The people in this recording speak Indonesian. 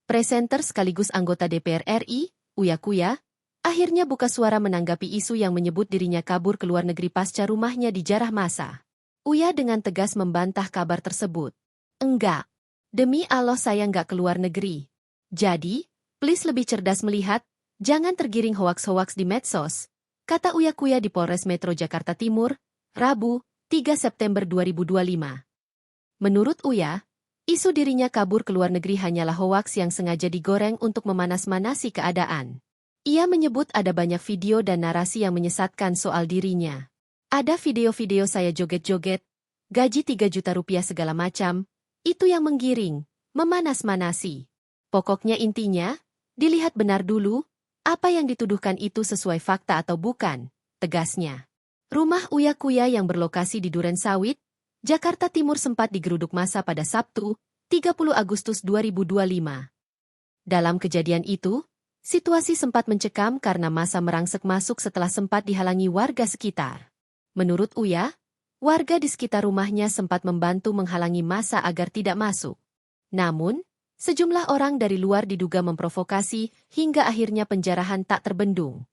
Presenter sekaligus anggota DPR RI, Uya Kuya, akhirnya buka suara menanggapi isu yang menyebut dirinya kabur ke luar negeri pasca rumahnya dijarah massa. Uya dengan tegas membantah kabar tersebut. Enggak. Demi Allah saya nggak ke luar negeri. Jadi, please lebih cerdas melihat, jangan tergiring hoaks-hoaks di medsos, kata Uya Kuya di Polres Metro Jakarta Timur, Rabu, 3 September 2025. Menurut Uya, isu dirinya kabur ke luar negeri hanyalah hoaks yang sengaja digoreng untuk memanas-manasi keadaan. Ia menyebut ada banyak video dan narasi yang menyesatkan soal dirinya. Ada video-video saya joget-joget, gaji 3 juta rupiah segala macam, itu yang menggiring, memanas-manasi. Pokoknya intinya, dilihat benar dulu, apa yang dituduhkan itu sesuai fakta atau bukan, tegasnya. Rumah Uya Kuya yang berlokasi di Duren Sawit, Jakarta Timur sempat digeruduk massa pada Sabtu, 30 Agustus 2025. Dalam kejadian itu, situasi sempat mencekam karena massa merangsek masuk setelah sempat dihalangi warga sekitar. Menurut Uya, warga di sekitar rumahnya sempat membantu menghalangi massa agar tidak masuk. Namun, sejumlah orang dari luar diduga memprovokasi hingga akhirnya penjarahan tak terbendung.